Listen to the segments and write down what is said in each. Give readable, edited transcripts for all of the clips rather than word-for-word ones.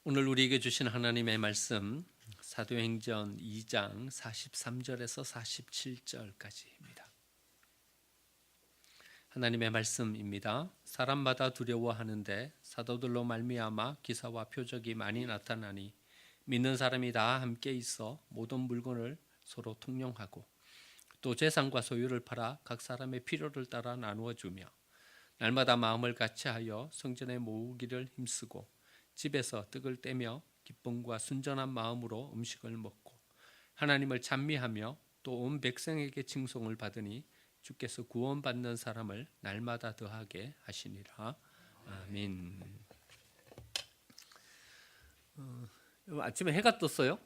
오늘 우리에게 주신 하나님의 말씀 사도행전 2장 43절에서 47절까지입니다. 하나님의 말씀입니다. 사람마다 두려워하는데 사도들로 말미암아 기사와 표적이 많이 나타나니 믿는 사람이 다 함께 있어 모든 물건을 서로 통용하고 또 재산과 소유를 팔아 각 사람의 필요를 따라 나누어 주며 날마다 마음을 같이하여 성전에 모으기를 힘쓰고 집에서 떡을 떼며 기쁨과 순전한 마음으로 음식을 먹고 하나님을 찬미하며 또 온 백성에게 칭송을 받으니 주께서 구원받는 사람을 날마다 더하게 하시니라. 아멘. 아침에 해가 떴어요.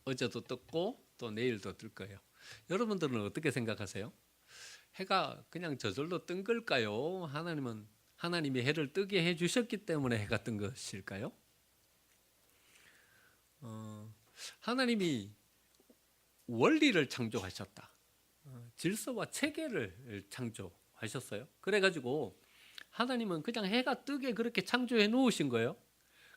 어제도 떴고 또 내일도 뜰 거예요. 여러분들은 어떻게 생각하세요? 해가 그냥 저절로 뜬 걸까요? 하나님이 해를 뜨게 해주셨기 때문에 해가 뜬 것일까요? 하나님이 원리를 창조하셨다. 질서와 체계를 창조하셨어요. 그래가지고 하나님은 그냥 해가 뜨게 그렇게 창조해 놓으신 거예요.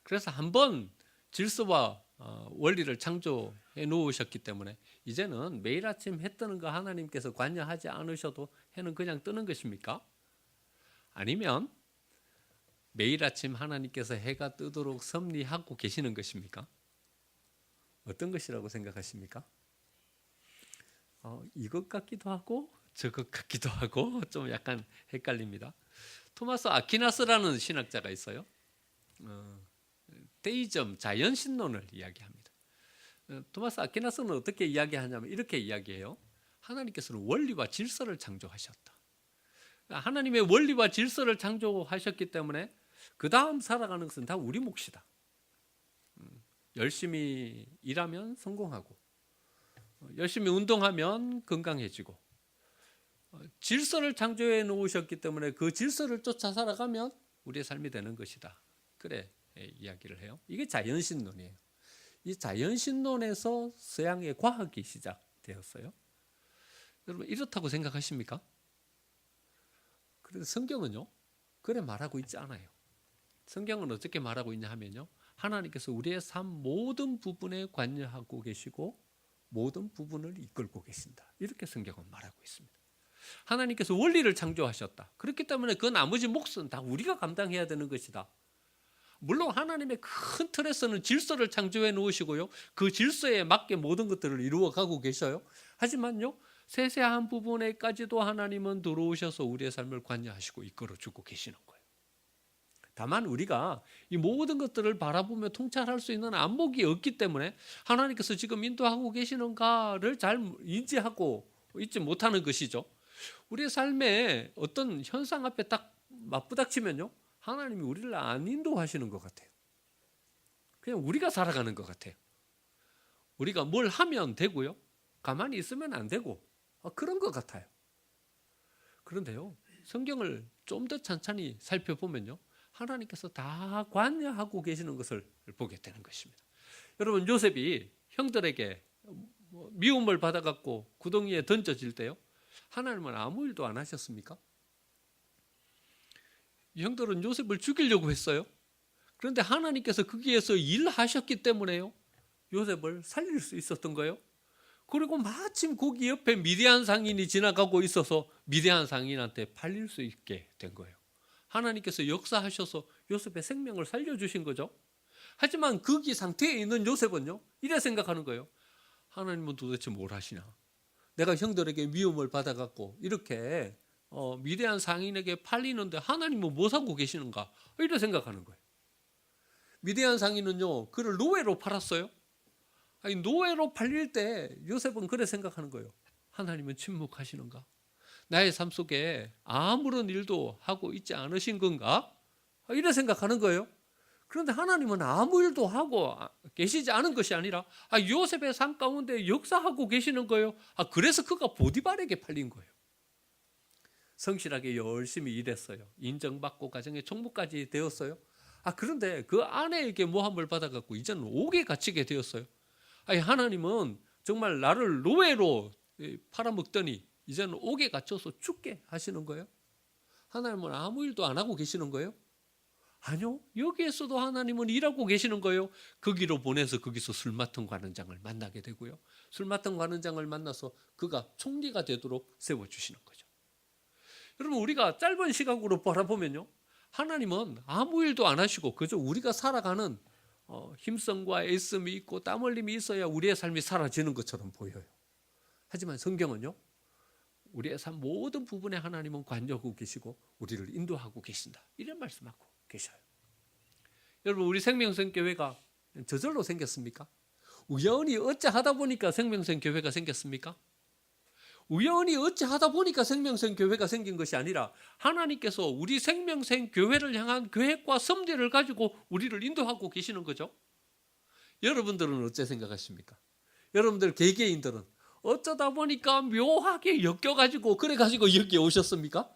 그래서 한번 질서와 원리를 창조해 놓으셨기 때문에 이제는 매일 아침 해 뜨는 거 하나님께서 관여하지 않으셔도 해는 그냥 뜨는 것입니까? 아니면 매일 아침 하나님께서 해가 뜨도록 섭리하고 계시는 것입니까? 어떤 것이라고 생각하십니까? 이것 같기도 하고 저것 같기도 하고 좀 약간 헷갈립니다. 토마스 아퀴나스라는 신학자가 있어요. 데이점 자연신론을 이야기합니다. 토마스 아퀴나스는 어떻게 이야기하냐면 이렇게 이야기해요. 하나님께서는 원리와 질서를 창조하셨다. 하나님의 원리와 질서를 창조하셨기 때문에 그 다음 살아가는 것은 다 우리 몫이다. 열심히 일하면 성공하고 열심히 운동하면 건강해지고 질서를 창조해 놓으셨기 때문에 그 질서를 쫓아 살아가면 우리의 삶이 되는 것이다. 그래 이야기를 해요. 이게 자연신론이에요. 이 자연신론에서 서양의 과학이 시작되었어요. 여러분 이렇다고 생각하십니까? 그런데 성경은요 그래 말하고 있지 않아요. 성경은 어떻게 말하고 있냐 하면요, 하나님께서 우리의 삶 모든 부분에 관여하고 계시고 모든 부분을 이끌고 계신다. 이렇게 성경은 말하고 있습니다. 하나님께서 원리를 창조하셨다. 그렇기 때문에 그 나머지 몫은 다 우리가 감당해야 되는 것이다. 물론 하나님의 큰 틀에서는 질서를 창조해 놓으시고요, 그 질서에 맞게 모든 것들을 이루어가고 계셔요. 하지만요, 세세한 부분에까지도 하나님은 들어오셔서 우리의 삶을 관여하시고 이끌어주고 계시는 거예요. 다만 우리가 이 모든 것들을 바라보며 통찰할 수 있는 안목이 없기 때문에 하나님께서 지금 인도하고 계시는가를 잘 인지하고 있지 못하는 것이죠. 우리의 삶에 어떤 현상 앞에 딱 맞부닥치면요, 하나님이 우리를 안 인도하시는 것 같아요. 그냥 우리가 살아가는 것 같아요. 우리가 뭘 하면 되고요, 가만히 있으면 안 되고 그런 것 같아요. 그런데요, 성경을 좀 더 찬찬히 살펴보면요, 하나님께서 다 관여하고 계시는 것을 보게 되는 것입니다. 여러분, 요셉이 형들에게 미움을 받아갖고 구덩이에 던져질 때요, 하나님은 아무 일도 안 하셨습니까? 형들은 요셉을 죽이려고 했어요. 그런데 하나님께서 거기에서 일하셨기 때문에요, 요셉을 살릴 수 있었던 거예요. 그리고 마침 거기 옆에 미디안 상인이 지나가고 있어서 미디안 상인한테 팔릴 수 있게 된 거예요. 하나님께서 역사하셔서 요셉의 생명을 살려주신 거죠. 하지만 거기 상태에 있는 요셉은요, 이래 생각하는 거예요. 하나님은 도대체 뭘 하시나? 내가 형들에게 미움을 받아갖고 이렇게 미디안 상인에게 팔리는데 하나님은 뭐 하고 계시는가? 이래 생각하는 거예요. 미디안 상인은요, 그를 노예로 팔았어요. 아니, 노예로 팔릴 때 요셉은 그래 생각하는 거예요. 하나님은 침묵하시는가? 나의 삶 속에 아무런 일도 하고 있지 않으신 건가? 이래 생각하는 거예요. 그런데 하나님은 아무 일도 하고 계시지 않은 것이 아니라 요셉의 삶 가운데 역사하고 계시는 거예요. 그래서 그가 보디발에게 팔린 거예요. 성실하게 열심히 일했어요. 인정받고 가정의 총무까지 되었어요. 그런데 그 아내에게 모함을 받아갖고 이제는 옥에 갇히게 되었어요. 하나님은 정말 나를 노예로 팔아먹더니 이제는 옥에 갇혀서 죽게 하시는 거예요. 하나님은 아무 일도 안 하고 계시는 거예요. 아니요. 여기에서도 하나님은 일하고 계시는 거예요. 거기로 보내서 거기서 술 맡은 관원장을 만나게 되고요. 술 맡은 관원장을 만나서 그가 총리가 되도록 세워주시는 거죠. 여러분, 우리가 짧은 시각으로 바라보면요, 하나님은 아무 일도 안 하시고 그저 우리가 살아가는 힘성과 애씀이 있고 땀 흘림이 있어야 우리의 삶이 사라지는 것처럼 보여요. 하지만 성경은요, 우리의 삶 모든 부분에 하나님은 관여하고 계시고 우리를 인도하고 계신다, 이런 말씀하고 계셔요. 여러분, 우리 생명선교회가 저절로 생겼습니까? 우연히 어찌하다 보니까 생명선교회가 생겼습니까? 우연히 어찌하다 보니까 생명선교회가 생긴 것이 아니라 하나님께서 우리 생명선교회를 향한 계획과 섭리를 가지고 우리를 인도하고 계시는 거죠. 여러분들은 어째 생각하십니까? 여러분들 개개인들은 어쩌다 보니까 묘하게 엮여가지고 그래가지고 여기에 오셨습니까?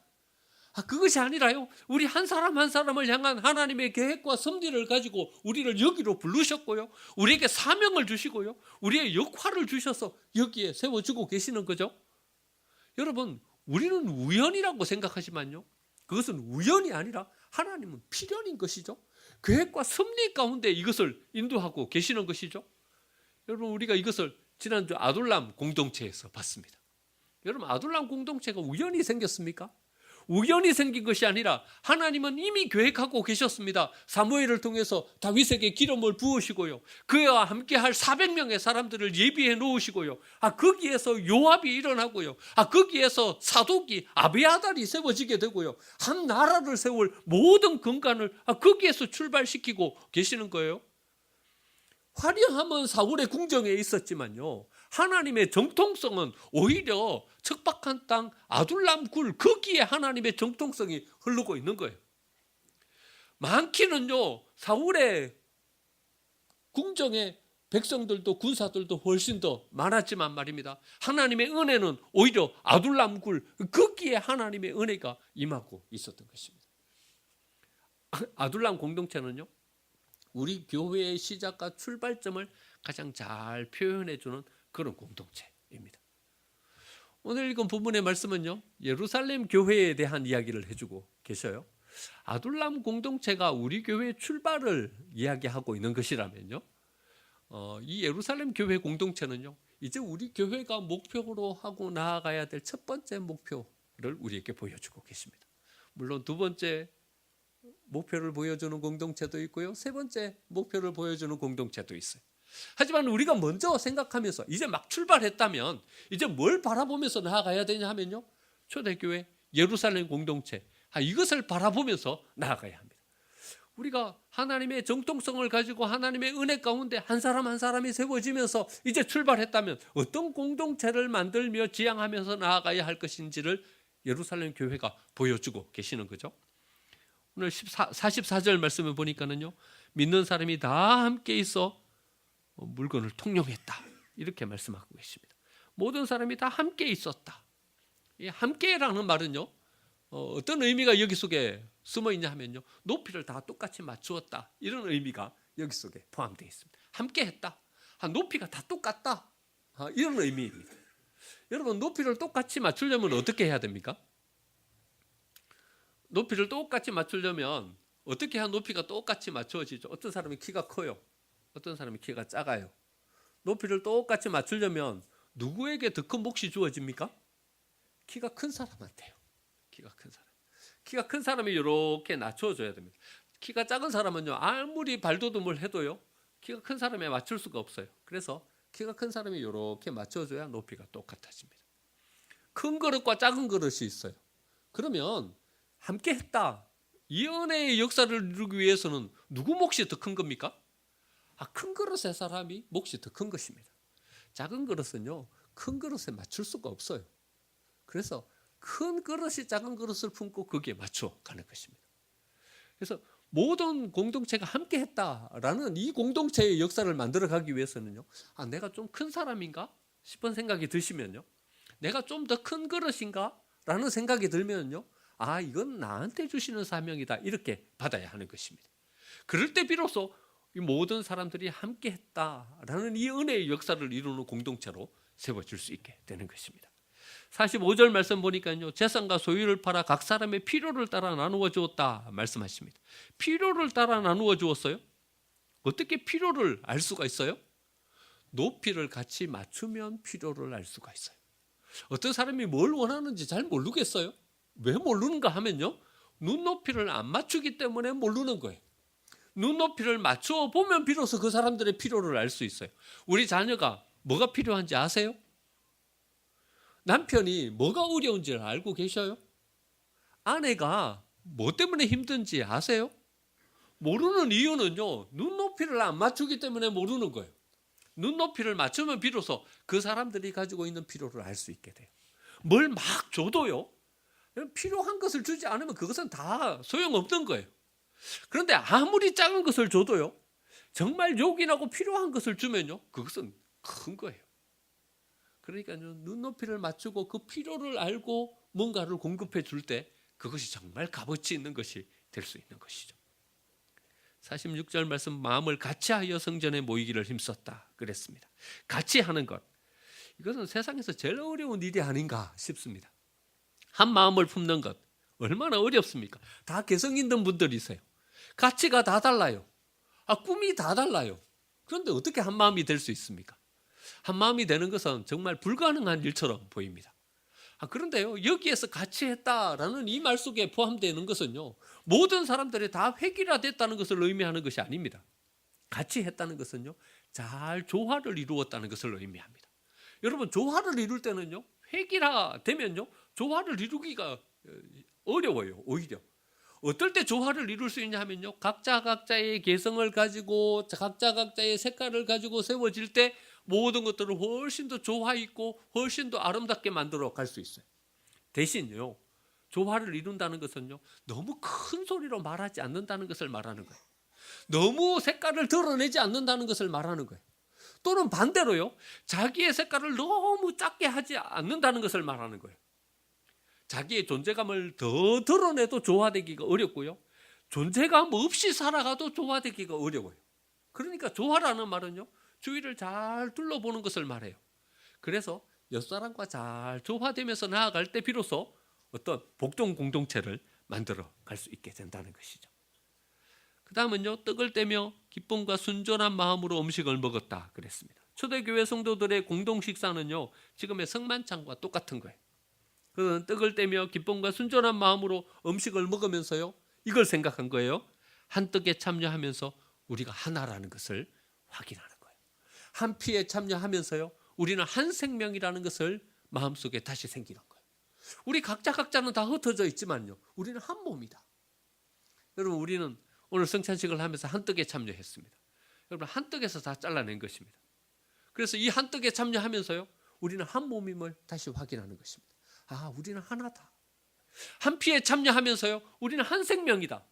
그것이 아니라요, 우리 한 사람 한 사람을 향한 하나님의 계획과 섭리를 가지고 우리를 여기로 부르셨고요, 우리에게 사명을 주시고요, 우리의 역할을 주셔서 여기에 세워주고 계시는 거죠. 여러분, 우리는 우연이라고 생각하지만요, 그것은 우연이 아니라 하나님은 필연인 것이죠. 계획과 섭리 가운데 이것을 인도하고 계시는 것이죠. 여러분, 우리가 이것을 지난주 아둘람 공동체에서 봤습니다. 여러분, 아둘람 공동체가 우연히 생겼습니까? 우연히 생긴 것이 아니라 하나님은 이미 계획하고 계셨습니다. 사무엘을 통해서 다윗에게 기름을 부으시고요, 그와 함께할 400명의 사람들을 예비해 놓으시고요, 거기에서 요압이 일어나고요, 거기에서 사독이 아비아달이 세워지게 되고요, 한 나라를 세울 모든 근간을 거기에서 출발시키고 계시는 거예요. 화려함은 사울의 궁정에 있었지만요, 하나님의 정통성은 오히려 척박한 땅 아둘람 굴, 거기에 하나님의 정통성이 흐르고 있는 거예요. 많기는요, 사울의 궁정에 백성들도 군사들도 훨씬 더 많았지만 말입니다, 하나님의 은혜는 오히려 아둘람 굴, 거기에 하나님의 은혜가 임하고 있었던 것입니다. 아둘람 공동체는요, 우리 교회의 시작과 출발점을 가장 잘 표현해주는 그런 공동체입니다. 오늘 읽은 본문의 말씀은요, 예루살렘 교회에 대한 이야기를 해주고 계셔요. 아둘람 공동체가 우리 교회의 출발을 이야기하고 있는 것이라면요, 이 예루살렘 교회 공동체는요, 이제 우리 교회가 목표로 하고 나아가야 될 첫 번째 목표를 우리에게 보여주고 계십니다. 물론 두 번째 목표를 보여주는 공동체도 있고요, 세 번째 목표를 보여주는 공동체도 있어요. 하지만 우리가 먼저 생각하면서 이제 막 출발했다면 이제 뭘 바라보면서 나아가야 되냐 하면요, 초대교회 예루살렘 공동체, 이것을 바라보면서 나아가야 합니다. 우리가 하나님의 정통성을 가지고 하나님의 은혜 가운데 한 사람 한 사람이 세워지면서 이제 출발했다면 어떤 공동체를 만들며 지향하면서 나아가야 할 것인지를 예루살렘 교회가 보여주고 계시는 거죠. 오늘 44절 말씀을 보니까는요, 믿는 사람이 다 함께 있어 물건을 통용했다, 이렇게 말씀하고 계십니다. 모든 사람이 다 함께 있었다. 이 함께라는 말은요, 어떤 의미가 여기 속에 숨어 있냐 하면요, 높이를 다 똑같이 맞추었다, 이런 의미가 여기 속에 포함되어 있습니다. 함께했다, 높이가 다 똑같다, 이런 의미입니다. 여러분, 높이를 똑같이 맞추려면 어떻게 해야 됩니까? 높이를 똑같이 맞추려면 어떻게 해야 높이가 똑같이 맞춰지죠? 어떤 사람이 키가 커요, 어떤 사람이 키가 작아요. 높이를 똑같이 맞추려면 누구에게 더 큰 몫이 주어집니까? 키가 큰 사람한테요. 키가 큰 사람이 이렇게 낮춰줘야 됩니다. 키가 작은 사람은요, 아무리 발돋움을 해도요, 키가 큰 사람에 맞출 수가 없어요. 그래서 키가 큰 사람이 이렇게 맞춰줘야 높이가 똑같아집니다. 큰 그릇과 작은 그릇이 있어요. 그러면 함께 했다, 이 은혜의 역사를 이루기 위해서는 누구 몫이 더 큰 겁니까? 큰 그릇의 사람이 몫이 더 큰 것입니다. 작은 그릇은요, 큰 그릇에 맞출 수가 없어요. 그래서 큰 그릇이 작은 그릇을 품고 거기에 맞춰 가는 것입니다. 그래서 모든 공동체가 함께 했다라는 이 공동체의 역사를 만들어가기 위해서는요, 내가 좀 큰 사람인가 싶은 생각이 드시면요, 내가 좀 더 큰 그릇인가 라는 생각이 들면요, 이건 나한테 주시는 사명이다, 이렇게 받아야 하는 것입니다. 그럴 때 비로소 이 모든 사람들이 함께 했다라는 이 은혜의 역사를 이루는 공동체로 세워질 수 있게 되는 것입니다. 45절 말씀 보니까요, 재산과 소유를 팔아 각 사람의 필요를 따라 나누어 주었다 말씀하십니다. 필요를 따라 나누어 주었어요? 어떻게 필요를 알 수가 있어요? 높이를 같이 맞추면 필요를 알 수가 있어요. 어떤 사람이 뭘 원하는지 잘 모르겠어요. 왜 모르는가 하면요, 눈높이를 안 맞추기 때문에 모르는 거예요. 눈높이를 맞추어 보면 비로소 그 사람들의 필요를 알 수 있어요. 우리 자녀가 뭐가 필요한지 아세요? 남편이 뭐가 어려운지를 알고 계셔요? 아내가 뭐 때문에 힘든지 아세요? 모르는 이유는요, 눈높이를 안 맞추기 때문에 모르는 거예요. 눈높이를 맞추면 비로소 그 사람들이 가지고 있는 필요를 알 수 있게 돼요. 뭘 막 줘도요, 필요한 것을 주지 않으면 그것은 다 소용없는 거예요. 그런데 아무리 작은 것을 줘도요, 정말 요긴하고 필요한 것을 주면요, 그것은 큰 거예요. 그러니까요, 눈높이를 맞추고 그 필요를 알고 뭔가를 공급해 줄 때 그것이 정말 값어치 있는 것이 될 수 있는 것이죠. 46절 말씀, 마음을 같이하여 성전에 모이기를 힘썼다 그랬습니다. 같이 하는 것, 이것은 세상에서 제일 어려운 일이 아닌가 싶습니다. 한 마음을 품는 것 얼마나 어렵습니까? 다 개성 있는 분들이세요. 가치가 다 달라요. 꿈이 다 달라요. 그런데 어떻게 한 마음이 될 수 있습니까? 한 마음이 되는 것은 정말 불가능한 일처럼 보입니다. 그런데요, 여기에서 같이 했다라는 이 말 속에 포함되는 것은요, 모든 사람들이 다 획일화됐다는 것을 의미하는 것이 아닙니다. 같이 했다는 것은요, 잘 조화를 이루었다는 것을 의미합니다. 여러분, 조화를 이룰 때는요, 획일화되면요, 조화를 이루기가 어려워요. 오히려 어떨 때 조화를 이룰 수 있냐 하면요, 각자의 개성을 가지고 각자의 색깔을 가지고 세워질 때 모든 것들을 훨씬 더 조화 있고 훨씬 더 아름답게 만들어 갈 수 있어요. 대신요, 조화를 이룬다는 것은요, 너무 큰 소리로 말하지 않는다는 것을 말하는 거예요. 너무 색깔을 드러내지 않는다는 것을 말하는 거예요. 또는 반대로요, 자기의 색깔을 너무 작게 하지 않는다는 것을 말하는 거예요. 자기의 존재감을 더 드러내도 조화되기가 어렵고요, 존재감 없이 살아가도 조화되기가 어려워요. 그러니까 조화라는 말은요, 주위를 잘 둘러보는 것을 말해요. 그래서 옆사람과 잘 조화되면서 나아갈 때 비로소 어떤 복동 공동체를 만들어 갈 수 있게 된다는 것이죠. 그 다음은요, 떡을 떼며 기쁨과 순전한 마음으로 음식을 먹었다 그랬습니다. 초대교회 성도들의 공동 식사는요, 지금의 성만찬과 똑같은 거예요. 그는 떡을 떼며 기쁨과 순전한 마음으로 음식을 먹으면서요, 이걸 생각한 거예요. 한 떡에 참여하면서 우리가 하나라는 것을 확인하는 거예요. 한 피에 참여하면서요, 우리는 한 생명이라는 것을 마음속에 다시 생기는 거예요. 우리 각자는 다 흩어져 있지만요, 우리는 한 몸이다. 여러분, 우리는 오늘 성찬식을 하면서 한 떡에 참여했습니다. 여러분, 한 떡에서 다 잘라낸 것입니다. 그래서 이 한 떡에 참여하면서요, 우리는 한 몸임을 다시 확인하는 것입니다. 우리는 하나다. 한 피에 참여하면서요, 우리는 한 생명이다.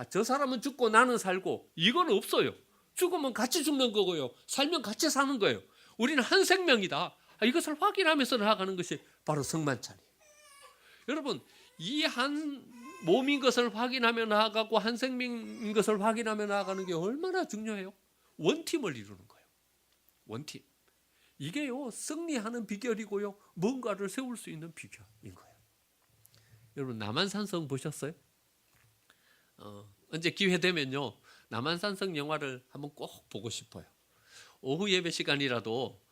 저 사람은 죽고 나는 살고, 이건 없어요. 죽으면 같이 죽는 거고요, 살면 같이 사는 거예요. 우리는 한 생명이다. 이것을 확인하면서 나아가는 것이 바로 성만찬이에요. 여러분, 이 한 몸인 것을 확인하며 나아가고 한 생명인 것을 확인하며 나아가는 게 얼마나 중요해요. 원팀을 이루는 거예요. 원팀. 이게요, 승리하는 비결이고요, 뭔가를 세울 수 있는 비결인 거예요. 여러분, 남한산성 보셨어요? 언제 기회 되면요, 남한산성 영화를 한번 꼭 보고 싶어요. 오후 예배 시간이라도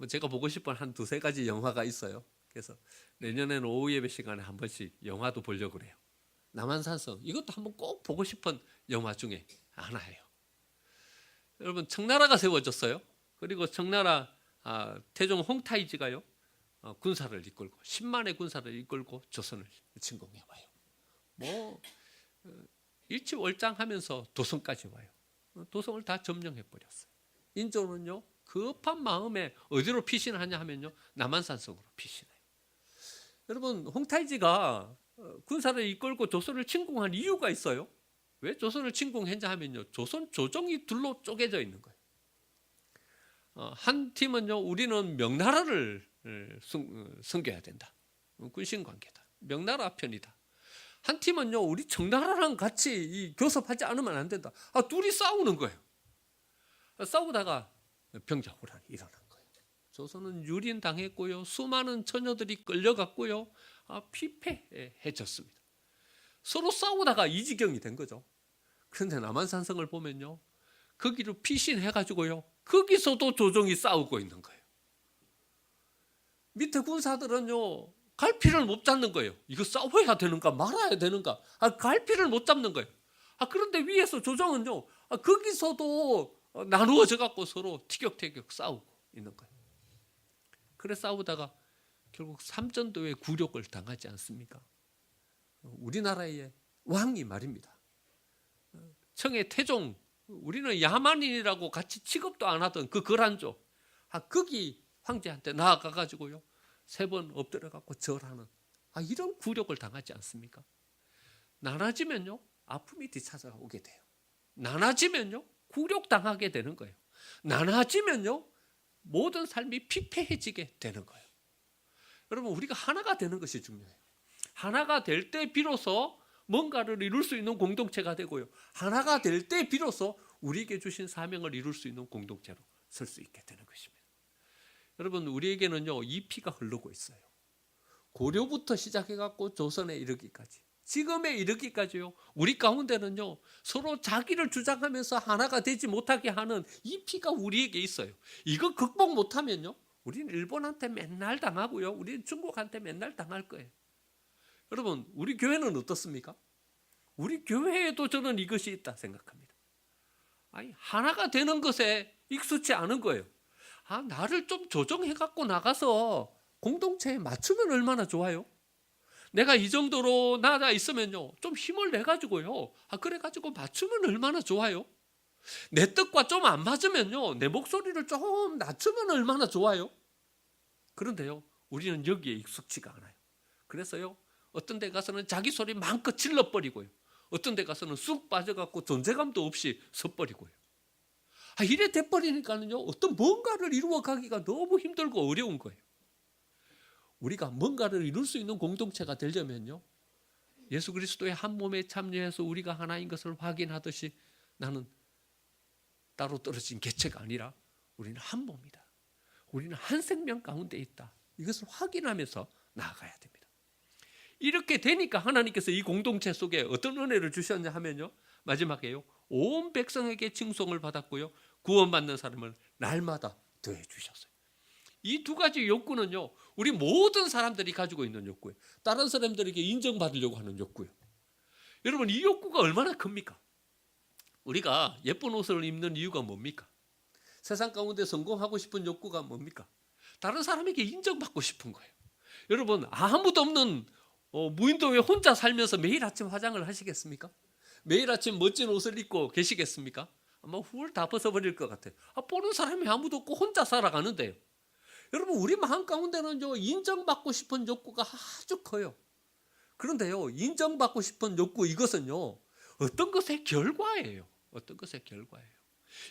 제가 보고 싶은 한 두세 가지 영화가 있어요. 그래서 내년에는 오후 예배 시간에 한 번씩 영화도 보려고 그래요. 남한산성, 이것도 한번 꼭 보고 싶은 영화 중에 하나예요. 여러분, 청나라가 세워졌어요. 그리고 청나라 태종 홍타이지가요, 군사를 이끌고 10만의 군사를 이끌고 조선을 침공해 와요. 일치월장하면서 도성까지 와요. 도성을 다 점령해 버렸어요. 인조는요, 급한 마음에 어디로 피신하냐 하면요, 남한산성으로 피신해요. 여러분, 홍타이지가 군사를 이끌고 조선을 침공한 이유가 있어요. 왜 조선을 침공했냐 하면요, 조선 조정이 둘로 쪼개져 있는 거예요. 한 팀은요, 우리는 명나라를 섬겨야 된다. 군신관계다. 명나라 편이다. 한 팀은요, 우리 청나라랑 같이 교섭하지 않으면 안 된다. 둘이 싸우는 거예요. 싸우다가 병자호란이 일어난 거예요. 조선은 유린당했고요. 수많은 처녀들이 끌려갔고요. 피폐해졌습니다. 서로 싸우다가 이 지경이 된 거죠. 그런데 남한산성을 보면요, 거기로 피신해가지고요, 거기서도 조정이 싸우고 있는 거예요. 밑에 군사들은요, 갈피를 못 잡는 거예요. 이거 싸워야 되는가 말아야 되는가, 갈피를 못 잡는 거예요. 그런데 위에서 조정은요, 거기서도 나누어져 갖고 서로 티격태격 싸우고 있는 거예요. 그래 싸우다가 결국 삼전도의 굴욕을 당하지 않습니까? 우리나라의 왕이 말입니다. 청의 태종, 우리는 야만인이라고 같이 취급도 안 하던 그 거란족, 거기 황제한테 나아가가지고요, 3번 엎드려갖고 절하는, 이런 굴욕을 당하지 않습니까? 나눠지면요, 아픔이 뒤찾아오게 돼요. 나눠지면요, 굴욕당하게 되는 거예요. 나눠지면요, 모든 삶이 피폐해지게 되는 거예요. 여러분, 우리가 하나가 되는 것이 중요해요. 하나가 될 때 비로소 뭔가를 이룰 수 있는 공동체가 되고요, 하나가 될 때 비로소 우리에게 주신 사명을 이룰 수 있는 공동체로 설 수 있게 되는 것입니다. 여러분, 우리에게는요, 이 피가 흐르고 있어요. 고려부터 시작해갖고 조선에 이르기까지, 지금에 이르기까지요, 우리 가운데는요, 서로 자기를 주장하면서 하나가 되지 못하게 하는 이 피가 우리에게 있어요. 이거 극복 못하면요, 우리는 일본한테 맨날 당하고요, 우리는 중국한테 맨날 당할 거예요. 여러분, 우리 교회는 어떻습니까? 우리 교회에도 저는 이것이 있다 생각합니다. 하나가 되는 것에 익숙치 않은 거예요. 나를 좀 조정해갖고 나가서 공동체에 맞추면 얼마나 좋아요? 내가 이 정도로 나가 있으면요, 좀 힘을 내가지고요, 그래가지고 맞추면 얼마나 좋아요? 내 뜻과 좀 안 맞으면요, 내 목소리를 좀 낮추면 얼마나 좋아요? 그런데요, 우리는 여기에 익숙치가 않아요. 그래서요, 어떤 데 가서는 자기 소리 마음껏 질러버리고요, 어떤 데 가서는 쑥 빠져갖고 존재감도 없이 서버리고요. 이래 돼버리니까는요, 어떤 뭔가를 이루어가기가 너무 힘들고 어려운 거예요. 우리가 뭔가를 이룰 수 있는 공동체가 되려면요, 예수 그리스도의 한 몸에 참여해서 우리가 하나인 것을 확인하듯이, 나는 따로 떨어진 개체가 아니라 우리는 한 몸이다, 우리는 한 생명 가운데 있다, 이것을 확인하면서 나아가야 됩니다. 이렇게 되니까 하나님께서 이 공동체 속에 어떤 은혜를 주셨냐 하면요, 마지막에요, 온 백성에게 칭송을 받았고요, 구원받는 사람을 날마다 더해 주셨어요. 이 2가지 욕구는요, 우리 모든 사람들이 가지고 있는 욕구예요. 다른 사람들에게 인정받으려고 하는 욕구예요. 여러분, 이 욕구가 얼마나 큽니까? 우리가 예쁜 옷을 입는 이유가 뭡니까? 세상 가운데 성공하고 싶은 욕구가 뭡니까? 다른 사람에게 인정받고 싶은 거예요. 여러분, 아무도 없는 무인도에 혼자 살면서 매일 아침 화장을 하시겠습니까? 매일 아침 멋진 옷을 입고 계시겠습니까? 아마 훌 다 벗어버릴 것 같아요. 보는 사람이 아무도 없고 혼자 살아가는데요. 여러분, 우리 마음 가운데는요, 인정받고 싶은 욕구가 아주 커요. 그런데요, 인정받고 싶은 욕구, 이것은요, 어떤 것의 결과예요. 어떤 것의 결과예요.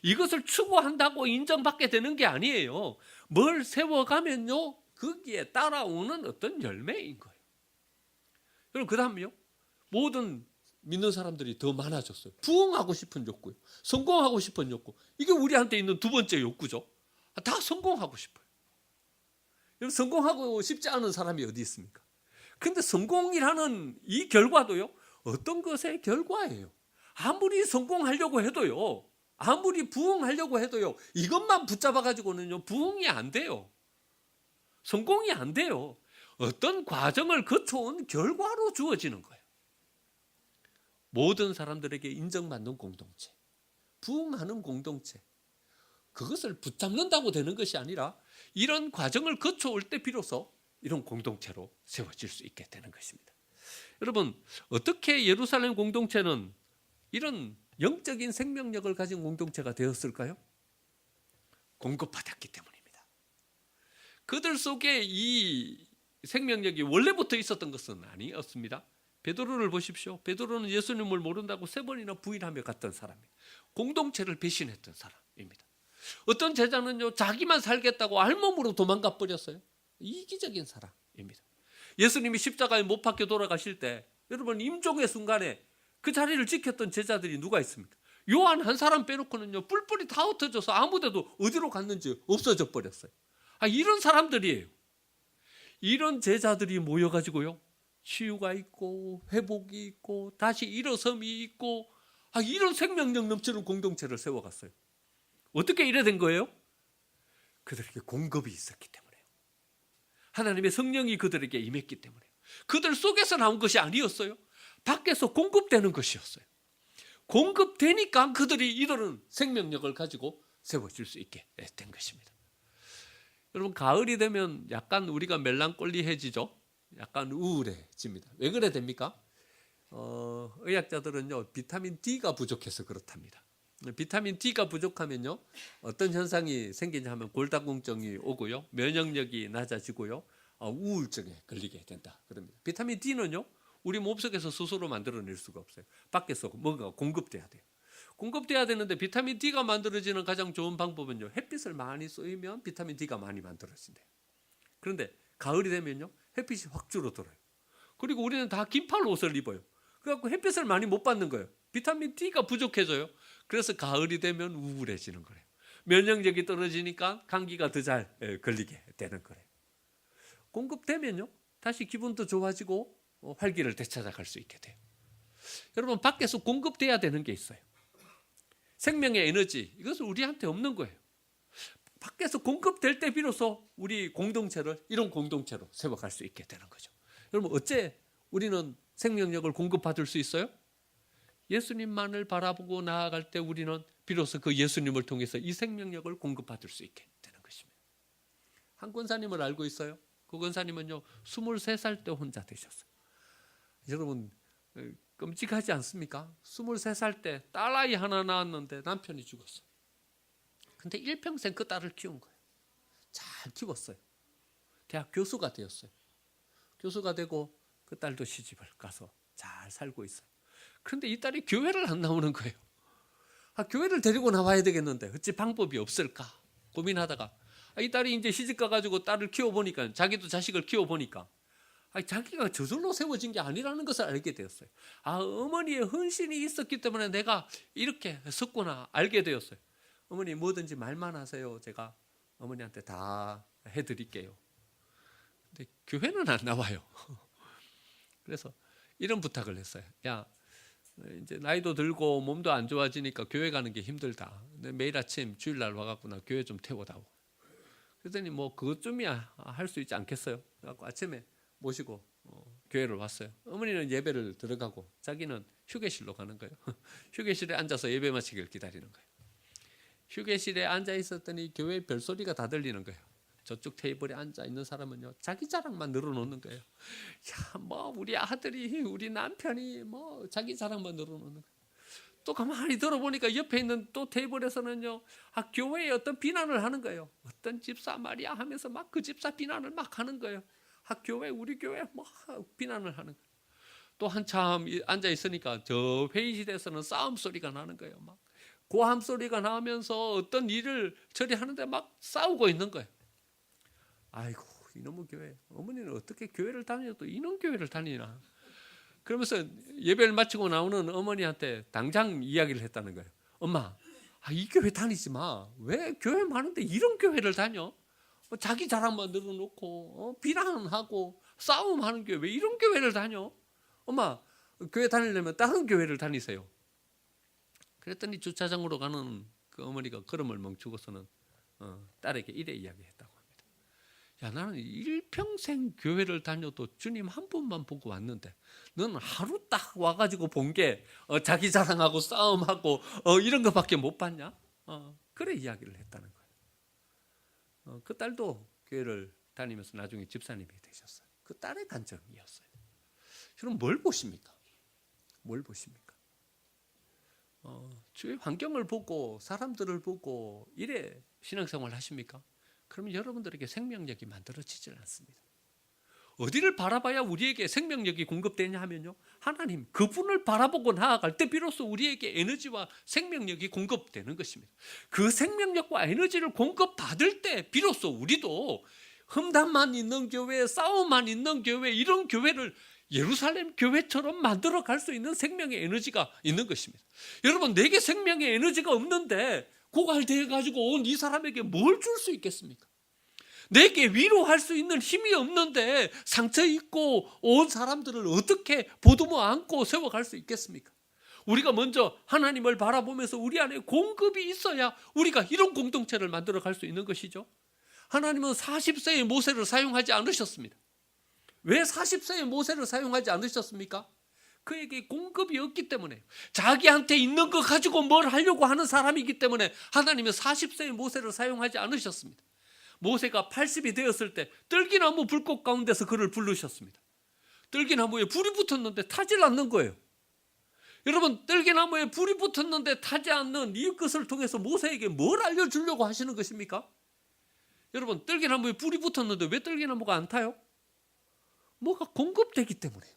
이것을 추구한다고 인정받게 되는 게 아니에요. 뭘 세워가면요, 거기에 따라오는 어떤 열매인 거예요. 여러분, 그 다음에요, 모든 믿는 사람들이 더 많아졌어요. 부흥하고 싶은 욕구요, 성공하고 싶은 욕구, 이게 우리한테 있는 2번째 욕구죠. 다 성공하고 싶어요. 여러분, 성공하고 싶지 않은 사람이 어디 있습니까? 근데 성공이라는 이 결과도요, 어떤 것의 결과예요. 아무리 성공하려고 해도요, 아무리 부흥하려고 해도요, 이것만 붙잡아 가지고는요, 부흥이 안 돼요. 성공이 안 돼요. 어떤 과정을 거쳐온 결과로 주어지는 거예요. 모든 사람들에게 인정받는 공동체, 부흥하는 공동체, 그것을 붙잡는다고 되는 것이 아니라 이런 과정을 거쳐올 때 비로소 이런 공동체로 세워질 수 있게 되는 것입니다. 여러분, 어떻게 예루살렘 공동체는 이런 영적인 생명력을 가진 공동체가 되었을까요? 공급받았기 때문입니다. 그들 속에 이 생명력이 원래부터 있었던 것은 아니었습니다. 베드로를 보십시오. 베드로는 예수님을 모른다고 3번이나 부인하며 갔던 사람이에요. 공동체를 배신했던 사람입니다. 어떤 제자는요, 자기만 살겠다고 알몸으로 도망가 버렸어요. 이기적인 사람입니다. 예수님이 십자가에 못 박혀 돌아가실 때, 여러분, 임종의 순간에 그 자리를 지켰던 제자들이 누가 있습니까? 요한 한 사람 빼놓고는요, 뿔뿔이 다 흩어져서 아무데도 어디로 갔는지 없어져 버렸어요. 이런 사람들이에요. 이런 제자들이 모여가지고요, 치유가 있고 회복이 있고 다시 일어섬이 있고 이런 생명력 넘치는 공동체를 세워갔어요. 어떻게 이래 된 거예요? 그들에게 공급이 있었기 때문에요. 하나님의 성령이 그들에게 임했기 때문에요. 그들 속에서 나온 것이 아니었어요. 밖에서 공급되는 것이었어요. 공급되니까 그들이 이런 생명력을 가지고 세워질 수 있게 된 것입니다. 여러분, 가을이 되면 약간 우리가 멜랑콜리해지죠. 약간 우울해집니다. 왜 그래 됩니까? 의학자들은요, 비타민 D가 부족해서 그렇답니다. 비타민 D가 부족하면요, 어떤 현상이 생기냐 하면 골다공증이 오고요, 면역력이 낮아지고요, 우울증에 걸리게 된다 그럽니다. 비타민 D는요, 우리 몸속에서 스스로 만들어낼 수가 없어요. 밖에서 뭔가 공급돼야 돼요. 공급돼야 되는데 비타민 D가 만들어지는 가장 좋은 방법은요, 햇빛을 많이 쏘이면 비타민 D가 많이 만들어진대요. 그런데 가을이 되면요, 햇빛이 확 줄어들어요. 그리고 우리는 다 긴팔 옷을 입어요. 그래갖고 햇빛을 많이 못 받는 거예요. 비타민 D가 부족해져요. 그래서 가을이 되면 우울해지는 거예요. 면역력이 떨어지니까 감기가 더 잘 걸리게 되는 거예요. 공급되면요, 다시 기분도 좋아지고 활기를 되찾아갈 수 있게 돼요. 여러분, 밖에서 공급돼야 되는 게 있어요. 생명의 에너지, 이것은 우리한테 없는 거예요. 밖에서 공급될 때 비로소 우리 공동체를 이런 공동체로 세워갈 수 있게 되는 거죠. 여러분, 어째 우리는 생명력을 공급받을 수 있어요? 예수님만을 바라보고 나아갈 때 우리는 비로소 그 예수님을 통해서 이 생명력을 공급받을 수 있게 되는 것입니다. 한 권사님을 알고 있어요. 그 권사님은요, 23살 때 혼자 되셨어요. 여러분, 끔찍하지 않습니까? 23살 때 딸아이 하나 낳았는데 남편이 죽었어요. 근데 일평생 그 딸을 키운 거예요. 잘 키웠어요. 대학 교수가 되었어요. 교수가 되고 그 딸도 시집을 가서 잘 살고 있어요. 그런데 이 딸이 교회를 안 나오는 거예요. 교회를 데리고 나와야 되겠는데 어찌 방법이 없을까 고민하다가 이 딸이 이제 시집 가가지고 딸을 키워보니까, 자기도 자식을 키워보니까 자기가 저절로 세워진 게 아니라는 것을 알게 되었어요. 어머니의 헌신이 있었기 때문에 내가 이렇게 섰구나 알게 되었어요. 어머니, 뭐든지 말만 하세요. 제가 어머니한테 다 해드릴게요. 근데 교회는 안 나와요. 그래서 이런 부탁을 했어요. 야, 이제 나이도 들고 몸도 안 좋아지니까 교회 가는 게 힘들다. 근데 매일 아침 주일날 와갖고 나 교회 좀 태워다오. 그랬더니 뭐 그것쯤이야 할 수 있지 않겠어요? 그래갖고 아침에 모시고 교회를 왔어요. 어머니는 예배를 들어가고 자기는 휴게실로 가는 거예요. 휴게실에 앉아서 예배 마치기를 기다리는 거예요. 휴게실에 앉아 있었더니 교회 별소리가 다 들리는 거예요. 저쪽 테이블에 앉아 있는 사람은요, 자기 자랑만 늘어놓는 거예요. 야, 뭐 우리 아들이, 우리 남편이 뭐 자기 자랑만 늘어놓는 거예요. 또 가만히 들어보니까 옆에 있는 또 테이블에서는요, 교회에 어떤 비난을 하는 거예요. 어떤 집사 말이야 하면서 막 그 집사 비난을 막 하는 거예요. 교회, 우리 교회 뭐 비난을 하는 거예요. 또 한참 앉아 있으니까 저 회의실에서는 싸움 소리가 나는 거예요. 막 고함 소리가 나면서 어떤 일을 처리하는데 막 싸우고 있는 거예요. 아이고, 이놈의 교회. 어머니는 어떻게 교회를 다녀도 이놈 교회를 다니나. 그러면서 예배를 마치고 나오는 어머니한테 당장 이야기를 했다는 거예요. 엄마, 이 교회 다니지 마. 왜 교회 많은데 이런 교회를 다녀? 자기 자랑만 늘어놓고 비난하고 싸움하는 교회, 왜 이런 교회를 다녀? 엄마, 교회 다니려면 다른 교회를 다니세요. 그랬더니 주차장으로 가는 그 어머니가 걸음을 멈추고서는 딸에게 이래 이야기했다고 합니다. 야, 나는 일평생 교회를 다녀도 주님 한 분만 보고 왔는데 너는 하루 딱 와가지고 본 게 자기 자랑하고 싸움하고 이런 것밖에 못 봤냐? 그래 이야기를 했다는 거예요. 그 딸도 교회를 다니면서 나중에 집사님이 되셨어요. 그 딸의 간증이었어요. 여러분, 뭘 보십니까? 뭘 보십니까? 주위 환경을 보고 사람들을 보고 이래 신앙생활을 하십니까? 그러면 여러분들에게 생명력이 만들어지질 않습니다. 어디를 바라봐야 우리에게 생명력이 공급되냐 하면요, 하나님, 그분을 바라보고 나아갈 때 비로소 우리에게 에너지와 생명력이 공급되는 것입니다. 그 생명력과 에너지를 공급받을 때 비로소 우리도 험담만 있는 교회, 싸움만 있는 교회, 이런 교회를 예루살렘 교회처럼 만들어 갈 수 있는 생명의 에너지가 있는 것입니다. 여러분, 내게 생명의 에너지가 없는데 고갈되어 가지고 온 이 사람에게 뭘 줄 수 있겠습니까? 내게 위로할 수 있는 힘이 없는데 상처 입고 온 사람들을 어떻게 보듬어 안고 세워갈 수 있겠습니까? 우리가 먼저 하나님을 바라보면서 우리 안에 공급이 있어야 우리가 이런 공동체를 만들어 갈 수 있는 것이죠. 하나님은 40세의 모세를 사용하지 않으셨습니다. 왜 40세의 모세를 사용하지 않으셨습니까? 그에게 공급이 없기 때문에, 자기한테 있는 거 가지고 뭘 하려고 하는 사람이기 때문에 하나님은 40세의 모세를 사용하지 않으셨습니다. 모세가 80이 되었을 때 뜰기나무 불꽃 가운데서 그를 부르셨습니다. 뜰기나무에 불이 붙었는데 타질 않는 거예요. 여러분, 뜰기나무에 불이 붙었는데 타지 않는 이 것을 통해서 모세에게 뭘 알려주려고 하시는 것입니까? 여러분, 뜰기나무에 불이 붙었는데 왜 뜰기나무가 안 타요? 뭐가 공급되기 때문에요.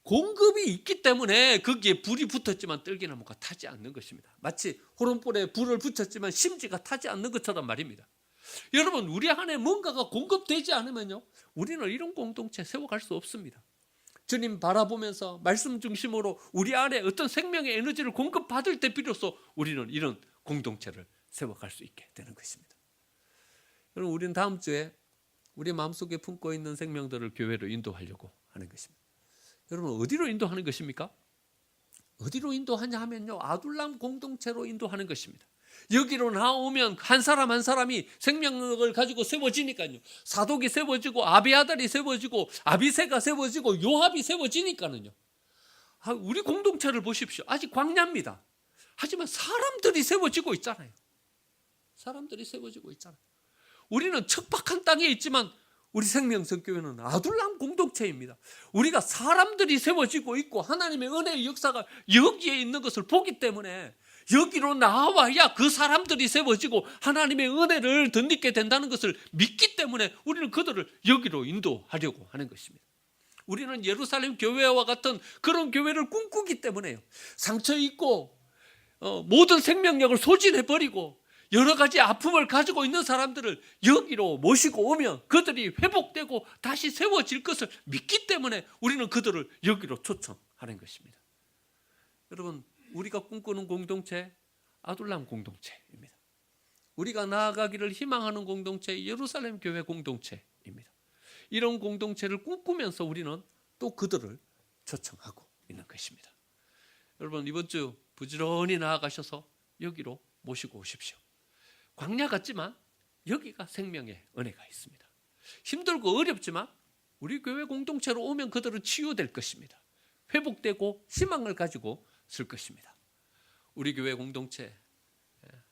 공급이 있기 때문에 거기에 불이 붙었지만 뜰기나무가 타지 않는 것입니다. 마치 호롱불에 불을 붙였지만 심지가 타지 않는 것처럼 말입니다. 여러분, 우리 안에 뭔가가 공급되지 않으면요, 우리는 이런 공동체 세워갈 수 없습니다. 주님 바라보면서 말씀 중심으로 우리 안에 어떤 생명의 에너지를 공급받을 때 비로소 우리는 이런 공동체를 세워갈 수 있게 되는 것입니다. 여러분, 우리는 다음 주에 우리 마음속에 품고 있는 생명들을 교회로 인도하려고 하는 것입니다. 여러분, 어디로 인도하는 것입니까? 어디로 인도하냐 하면요, 아둘람 공동체로 인도하는 것입니다. 여기로 나오면 한 사람 한 사람이 생명력을 가지고 세워지니까요, 사독이 세워지고 아비아달이 세워지고 아비새가 세워지고 요압이 세워지니까는요, 우리 공동체를 보십시오. 아직 광야입니다. 하지만 사람들이 세워지고 있잖아요. 사람들이 세워지고 있잖아요. 우리는 척박한 땅에 있지만 우리 생명성교회는 아둘람 공동체입니다. 우리가 사람들이 세워지고 있고 하나님의 은혜의 역사가 여기에 있는 것을 보기 때문에 여기로 나와야 그 사람들이 세워지고 하나님의 은혜를 덧입게 된다는 것을 믿기 때문에 우리는 그들을 여기로 인도하려고 하는 것입니다. 우리는 예루살렘 교회와 같은 그런 교회를 꿈꾸기 때문에요. 상처 입고 모든 생명력을 소진해버리고 여러 가지 아픔을 가지고 있는 사람들을 여기로 모시고 오면 그들이 회복되고 다시 세워질 것을 믿기 때문에 우리는 그들을 여기로 초청하는 것입니다. 여러분, 우리가 꿈꾸는 공동체, 아둘람 공동체입니다. 우리가 나아가기를 희망하는 공동체, 예루살렘 교회 공동체입니다. 이런 공동체를 꿈꾸면서 우리는 또 그들을 초청하고 있는 것입니다. 여러분, 이번 주 부지런히 나아가셔서 여기로 모시고 오십시오. 광야 같지만 여기가 생명의 은혜가 있습니다. 힘들고 어렵지만 우리 교회 공동체로 오면 그들은 치유될 것입니다. 회복되고 희망을 가지고 쓸 것입니다. 우리 교회 공동체,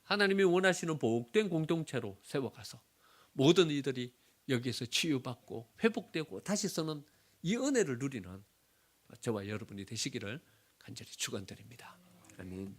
하나님이 원하시는 복된 공동체로 세워가서 모든 이들이 여기에서 치유받고 회복되고 다시 서는 이 은혜를 누리는 저와 여러분이 되시기를 간절히 축원드립니다. 아멘.